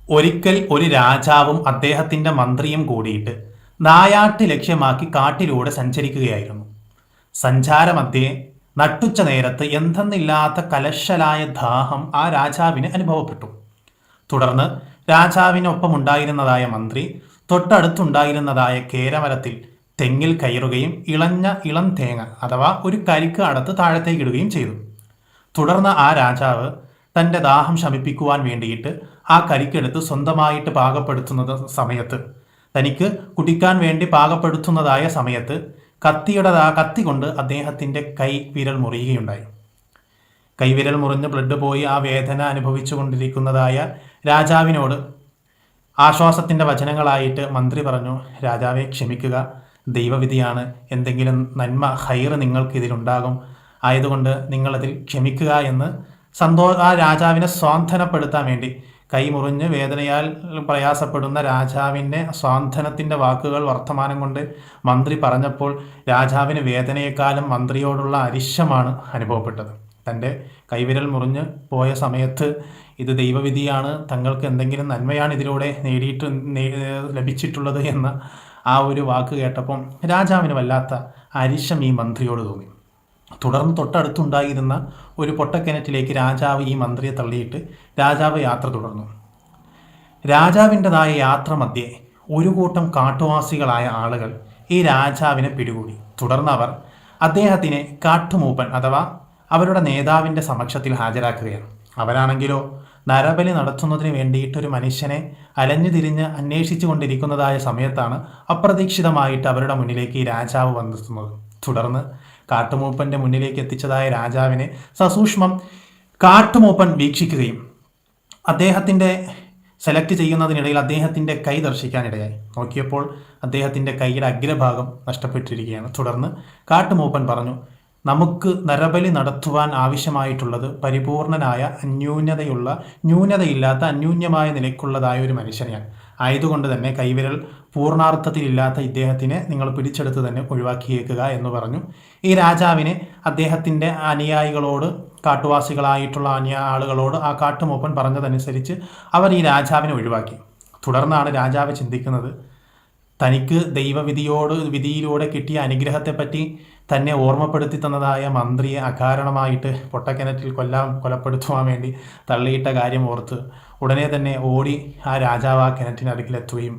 ഒരിക്കൽ ഒരു രാജാവും അദ്ദേഹത്തിന്റെ മന്ത്രിയും കൂടിയിട്ട് നായാട്ട് ലക്ഷ്യമാക്കി കാട്ടിലൂടെ സഞ്ചരിക്കുകയായിരുന്നു. സഞ്ചാരമധ്യേ നട്ടുച്ച നേരത്ത് എന്തെന്നില്ലാത്ത കലശലായ ദാഹം ആ രാജാവിന് അനുഭവപ്പെട്ടു. തുടർന്ന് രാജാവിനൊപ്പമുണ്ടായിരുന്നതായ മന്ത്രി തൊട്ടടുത്തുണ്ടായിരുന്നതായ കേരമരത്തിൽ തെങ്ങിൽ കയറുകയും ഇളം തേങ്ങ അഥവാ ഒരു കരിക്ക് അടത്ത് താഴത്തേക്കിടുകയും ചെയ്തു. തുടർന്ന് ആ രാജാവ് തൻ്റെ ദാഹം ശമിപ്പിക്കുവാൻ വേണ്ടിയിട്ട് ആ കരിക്കെടുത്ത് സ്വന്തമായിട്ട് പാകപ്പെടുത്തുന്ന സമയത്ത്, തനിക്ക് കുടിക്കാൻ വേണ്ടി പാകപ്പെടുത്തുന്നതായ സമയത്ത് കത്തി കൊണ്ട് അദ്ദേഹത്തിൻ്റെ കൈവിരൽ മുറിയുകയുണ്ടായി. കൈവിരൽ മുറിഞ്ഞ് ബ്ലഡ് പോയി ആ വേദന അനുഭവിച്ചു കൊണ്ടിരിക്കുന്നതായ രാജാവിനോട് ആശ്വാസത്തിൻ്റെ വചനങ്ങളായിട്ട് മന്ത്രി പറഞ്ഞു, രാജാവെ ക്ഷമിക്കുക, ദൈവവിധിയാണ്, എന്തെങ്കിലും നന്മ ഹൈറ് നിങ്ങൾക്ക് ഇതിലുണ്ടാകും, ആയതുകൊണ്ട് നിങ്ങളതിൽ ക്ഷമിക്കുക എന്ന് ആ രാജാവിനെ സ്വാന്തനപ്പെടുത്താൻ വേണ്ടി, കൈമുറിഞ്ഞ് വേദനയാൽ പ്രയാസപ്പെടുന്ന രാജാവിൻ്റെ സ്വാന്തനത്തിൻ്റെ വാക്കുകൾ വർത്തമാനം കൊണ്ട് മന്ത്രി പറഞ്ഞപ്പോൾ രാജാവിന് വേദനയെക്കാളും മന്ത്രിയോടുള്ള അരിശമാണ് അനുഭവപ്പെട്ടത്. തൻ്റെ കൈവിരൽ മുറിഞ്ഞ് പോയ സമയത്ത് ഇത് ദൈവവിധിയാണ്, തങ്ങൾക്ക് എന്തെങ്കിലും നന്മയാണ് ഇതിലൂടെ ലഭിച്ചിട്ടുള്ളത് എന്ന ആ ഒരു വാക്ക് കേട്ടപ്പം രാജാവിന് വല്ലാത്ത അരിശം ഈ മന്ത്രിയോട് തോന്നി. തുടർന്ന് തൊട്ടടുത്തുണ്ടായിരുന്ന ഒരു പൊട്ടക്കിണറ്റിലേക്ക് രാജാവ് ഈ മന്ത്രിയെ തള്ളിയിട്ട് രാജാവ് യാത്ര തുടർന്നു. രാജാവിൻ്റെതായ യാത്ര മധ്യേ ഒരു കൂട്ടം കാട്ടുവാസികളായ ആളുകൾ ഈ രാജാവിനെ പിടികൂടി. തുടർന്ന് അവർ അദ്ദേഹത്തിനെ കാട്ടുമൂപ്പൻ അഥവാ അവരുടെ നേതാവിൻ്റെ സമക്ഷത്തിൽ ഹാജരാക്കുകയാണ്. അവരാണെങ്കിലോ നരബലി നടത്തുന്നതിന് വേണ്ടിയിട്ടൊരു മനുഷ്യനെ അലഞ്ഞു തിരിഞ്ഞ് അന്വേഷിച്ചു കൊണ്ടിരിക്കുന്നതായ സമയത്താണ് അപ്രതീക്ഷിതമായിട്ട് അവരുടെ മുന്നിലേക്ക് ഈ രാജാവ് വന്നെത്തുന്നത്. തുടർന്ന് കാട്ടുമൂപ്പൻ്റെ മുന്നിലേക്ക് എത്തിച്ചതായ രാജാവിനെ സസൂക്ഷ്മം കാട്ടുമൂപ്പൻ വീക്ഷിക്കുകയും അദ്ദേഹത്തിൻ്റെ സെലക്ട് ചെയ്യുന്നതിനിടയിൽ അദ്ദേഹത്തിൻ്റെ കൈ ദർശിക്കാനിടയായി. നോക്കിയപ്പോൾ അദ്ദേഹത്തിൻ്റെ കൈയുടെ അഗ്രഭാഗം നഷ്ടപ്പെട്ടിരിക്കുകയാണ്. തുടർന്ന് കാട്ടുമൂപ്പൻ പറഞ്ഞു, നമുക്ക് നരബലി നടത്തുവാൻ ആവശ്യമായിട്ടുള്ളത് പരിപൂർണനായ ന്യൂനതയില്ലാത്ത അന്യൂന്യമായ നിലയ്ക്കുള്ളതായ ഒരു മനുഷ്യനെയാണ്. ആയതുകൊണ്ട് തന്നെ കൈവിരൽ പൂർണ്ണാർത്ഥത്തിലില്ലാത്ത ഇദ്ദേഹത്തിനെ നിങ്ങൾ പിടിച്ചെടുത്ത് തന്നെ ഒഴിവാക്കിയേക്കുക എന്ന് പറഞ്ഞു. ഈ രാജാവിനെ അദ്ദേഹത്തിൻ്റെ അനുയായികളോട്, കാട്ടുവാസികളായിട്ടുള്ള ആളുകളോട് ആ കാട്ടുമൂപ്പൻ പറഞ്ഞതനുസരിച്ച് അവർ ഈ രാജാവിനെ ഒഴിവാക്കി. തുടർന്നാണ് രാജാവ് ചിന്തിക്കുന്നത്, തനിക്ക് വിധിയിലൂടെ കിട്ടിയ അനുഗ്രഹത്തെപ്പറ്റി തന്നെ ഓർമ്മപ്പെടുത്തി തന്നതായ മന്ത്രിയെ അകാരണമായിട്ട് പൊട്ടക്കിണറ്റിൽ കൊലപ്പെടുത്തുവാൻ വേണ്ടി തള്ളിയിട്ട കാര്യം ഓർത്ത് ഉടനെ തന്നെ ഓടി ആ രാജാവ് ആ കിണറ്റിനടുക്കിലെത്തുകയും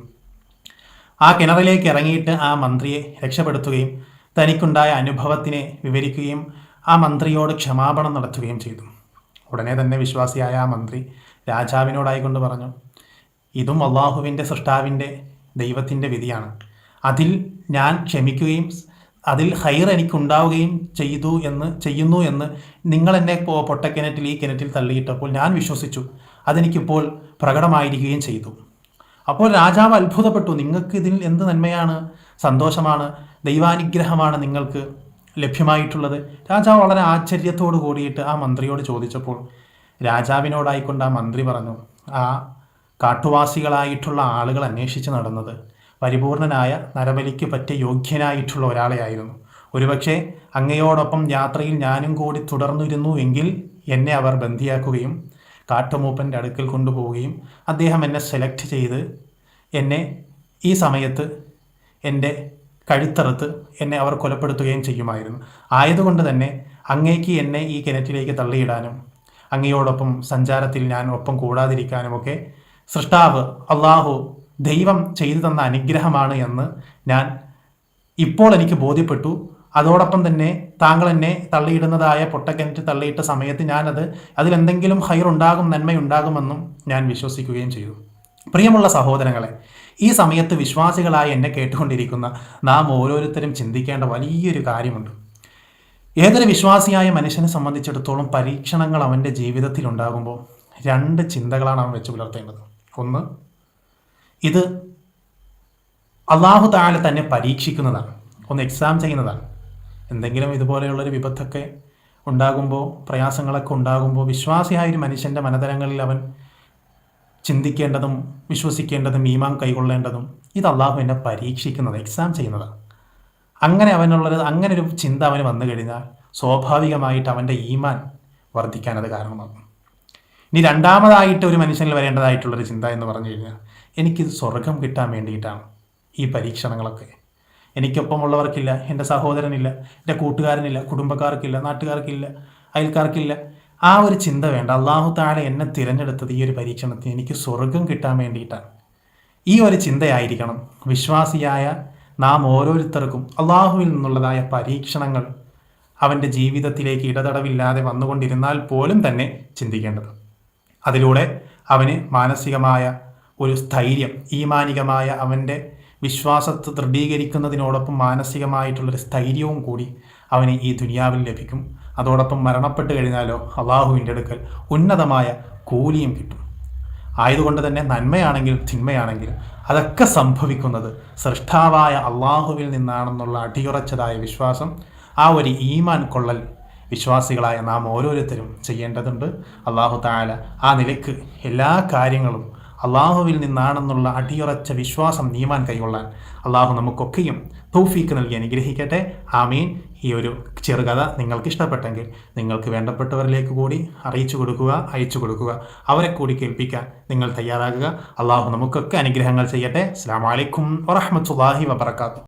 ആ കിണറിലേക്ക് ഇറങ്ങിയിട്ട് ആ മന്ത്രിയെ രക്ഷപ്പെടുത്തുകയും തനിക്കുണ്ടായ അനുഭവത്തിനെ വിവരിക്കുകയും ആ മന്ത്രിയോട് ക്ഷമാപണം നടത്തുകയും ചെയ്തു. ഉടനെ തന്നെ വിശ്വാസിയായ ആ മന്ത്രി രാജാവിനോടായിക്കൊണ്ട് പറഞ്ഞു, ഇതും അള്ളാഹുവിൻ്റെ സൃഷ്ടാവിൻ്റെ ദൈവത്തിൻ്റെ വിധിയാണ്. അതിൽ ഞാൻ ക്ഷമിക്കുകയും അതിൽ ഹൈർ എനിക്കുണ്ടാവുകയും ചെയ്യുന്നു എന്ന് നിങ്ങൾ എന്നെ പൊട്ടക്കിണറ്റിൽ ഈ കിണറ്റിൽ തള്ളിയിട്ടപ്പോൾ ഞാൻ വിശ്വസിച്ചു. അതെനിക്കിപ്പോൾ പ്രകടമായിരിക്കുകയും ചെയ്തു. അപ്പോൾ രാജാവ് അത്ഭുതപ്പെട്ടു, നിങ്ങൾക്ക് ഇതിൽ എന്ത് നന്മയാണ്, സന്തോഷമാണ്, ദൈവാനുഗ്രഹമാണ് നിങ്ങൾക്ക് ലഭ്യമായിട്ടുള്ളത്? രാജാവ് വളരെ ആശ്ചര്യത്തോടു കൂടിയിട്ട് ആ മന്ത്രിയോട് ചോദിച്ചപ്പോൾ രാജാവിനോടായിക്കൊണ്ട് ആ മന്ത്രി പറഞ്ഞു, ആ കാട്ടുവാസികളായിട്ടുള്ള ആളുകൾ അന്വേഷിച്ച് നടന്നത് പരിപൂർണനായ നരബലിക്ക് പറ്റിയ യോഗ്യനായിട്ടുള്ള ഒരാളെ ആയിരുന്നു. ഒരുപക്ഷെ അങ്ങയോടൊപ്പം യാത്രയിൽ ഞാനും കൂടി തുടർന്നിരുന്നു എങ്കിൽ എന്നെ അവർ ബന്ദിയാക്കുകയും കാട്ടുമൂപ്പൻ്റെ അടുക്കൽ കൊണ്ടുപോവുകയും അദ്ദേഹം എന്നെ സെലക്ട് ചെയ്ത് എന്നെ ഈ സമയത്ത് എൻ്റെ കഴുത്തറുത്ത് എന്നെ അവർ കൊലപ്പെടുത്തുകയും ചെയ്യുമായിരുന്നു. ആയതുകൊണ്ട് തന്നെ അങ്ങേക്ക് എന്നെ ഈ കിണറ്റിലേക്ക് തള്ളിയിടാനും അങ്ങയോടൊപ്പം സഞ്ചാരത്തിൽ ഞാൻ ഒപ്പം കൂടാതിരിക്കാനുമൊക്കെ സൃഷ്ടാവ് അള്ളാഹു ദൈവം ചെയ്തു തന്ന അനുഗ്രഹമാണ് എന്ന് ഞാൻ ഇപ്പോൾ എനിക്ക് ബോധ്യപ്പെട്ടു. അതോടൊപ്പം തന്നെ താങ്കൾ എന്നെ തള്ളിയിടുന്നതായ പൊട്ടക്കിണറ്റ് തള്ളിയിട്ട സമയത്ത് അതിലെന്തെങ്കിലും ഹൈറുണ്ടാകും, നന്മയുണ്ടാകുമെന്നും ഞാൻ വിശ്വസിക്കുകയും ചെയ്തു. പ്രിയമുള്ള സഹോദരങ്ങളെ, ഈ സമയത്ത് വിശ്വാസികളായി എന്നെ കേട്ടുകൊണ്ടിരിക്കുന്ന നാം ഓരോരുത്തരും ചിന്തിക്കേണ്ട വലിയൊരു കാര്യമുണ്ട്. ഏതൊരു വിശ്വാസിയായ മനുഷ്യനെ സംബന്ധിച്ചിടത്തോളം പരീക്ഷണങ്ങൾ അവൻ്റെ ജീവിതത്തിൽ ഉണ്ടാകുമ്പോൾ രണ്ട് ചിന്തകളാണ് അവൻ വെച്ച് പുലർത്തേണ്ടത്. ഒന്ന്, ഇത് അള്ളാഹു തആല തന്നെ പരീക്ഷിക്കുന്നതാണ്, ഒന്ന് എക്സാം ചെയ്യുന്നതാണ്. എന്തെങ്കിലും ഇതുപോലെയുള്ളൊരു വിപത്തൊക്കെ ഉണ്ടാകുമ്പോൾ, പ്രയാസങ്ങളൊക്കെ ഉണ്ടാകുമ്പോൾ വിശ്വാസിയായ ഒരു മനുഷ്യൻ്റെ മനതലങ്ങളിൽ അവൻ ചിന്തിക്കേണ്ടതും വിശ്വസിക്കേണ്ടതും ഈമാൻ കൈകൊള്ളേണ്ടതും ഇത് അള്ളാഹു എന്നെ പരീക്ഷിക്കുന്നത്, എക്സാം ചെയ്യുന്നതാണ്. അങ്ങനെ ഒരു ചിന്ത അവന് വന്നു കഴിഞ്ഞാൽ സ്വാഭാവികമായിട്ട് അവൻ്റെ ഈമാൻ വർദ്ധിക്കാൻ അത് കാരണമാകും. ഇനി രണ്ടാമതായിട്ട് ഒരു മനുഷ്യനിൽ വരേണ്ടതായിട്ടുള്ളൊരു ചിന്ത എന്ന് പറഞ്ഞു കഴിഞ്ഞാൽ, എനിക്കിത് സ്വർഗം കിട്ടാൻ വേണ്ടിയിട്ടാണ് ഈ പരീക്ഷണങ്ങളൊക്കെ. എനിക്കൊപ്പമുള്ളവർക്കില്ല, എൻ്റെ സഹോദരനില്ല, എൻ്റെ കൂട്ടുകാരനില്ല, കുടുംബക്കാർക്കില്ല, നാട്ടുകാർക്കില്ല, അയൽക്കാർക്കില്ല. ആ ഒരു ചിന്ത വേണ്ട. അള്ളാഹു തആല എന്നെ തിരഞ്ഞെടുത്തത് ഈ ഒരു പരീക്ഷണത്തിന് എനിക്ക് സ്വർഗം കിട്ടാൻ വേണ്ടിയിട്ടാണ്. ഈ ഒരു ചിന്തയായിരിക്കണം വിശ്വാസിയായ നാം ഓരോരുത്തർക്കും അള്ളാഹുവിൽ നിന്നുള്ളതായ പരീക്ഷണങ്ങൾ അവൻ്റെ ജീവിതത്തിലേക്ക് ഇടതടവില്ലാതെ വന്നുകൊണ്ടിരുന്നാൽ പോലും തന്നെ ചിന്തിക്കേണ്ടത്. അതിലൂടെ അവന് മാനസികമായ ഒരു സ്ഥൈര്യം, ഈമാനികമായ അവൻ്റെ വിശ്വാസത്തെ ദൃഢീകരിക്കുന്നതിനോടൊപ്പം മാനസികമായിട്ടുള്ളൊരു സ്ഥൈര്യവും കൂടി അവന് ഈ ദുനിയാവിൽ ലഭിക്കും. അതോടൊപ്പം മരണപ്പെട്ട് കഴിഞ്ഞാലോ അള്ളാഹുവിൻ്റെ അടുക്കൽ ഉന്നതമായ കൂലിയും കിട്ടും. ആയതുകൊണ്ട് തന്നെ നന്മയാണെങ്കിലും തിന്മയാണെങ്കിലും അതൊക്കെ സംഭവിക്കുന്നത് സൃഷ്ടാവായ അള്ളാഹുവിൽ നിന്നാണെന്നുള്ള അടിയുറച്ചതായ വിശ്വാസം, ആ ഒരു ഈമാൻ കൊള്ളൽ വിശ്വാസികളായ നാം ഓരോരുത്തരും ചെയ്യേണ്ടതുണ്ട്. അള്ളാഹു തആല ആ നിലയ്ക്ക് എല്ലാ കാര്യങ്ങളും അള്ളാഹുവിൽ നിന്നാണെന്നുള്ള അടിയുറച്ച വിശ്വാസം ഈമാൻ കൈകൊള്ളാൻ അള്ളാഹു നമുക്കൊക്കെയും തൗഫീക്ക് നൽകി അനുഗ്രഹിക്കട്ടെ. ആമീൻ. ഈ ഒരു ചെറുകഥ നിങ്ങൾക്ക് ഇഷ്ടപ്പെട്ടെങ്കിൽ നിങ്ങൾക്ക് വേണ്ടപ്പെട്ടവരിലേക്ക് കൂടി അറിയിച്ചു കൊടുക്കുക, അയച്ചു കൊടുക്കുക. അവരെ കൂടി കേൾപ്പിക്കാൻ നിങ്ങൾ തയ്യാറാകുക. അള്ളാഹു നമുക്കൊക്കെ അനുഗ്രഹങ്ങൾ ചെയ്യട്ടെ. അസ്സലാമു അലൈക്കും വറഹ്മത്തുള്ളാഹി വബറകാതുഹു.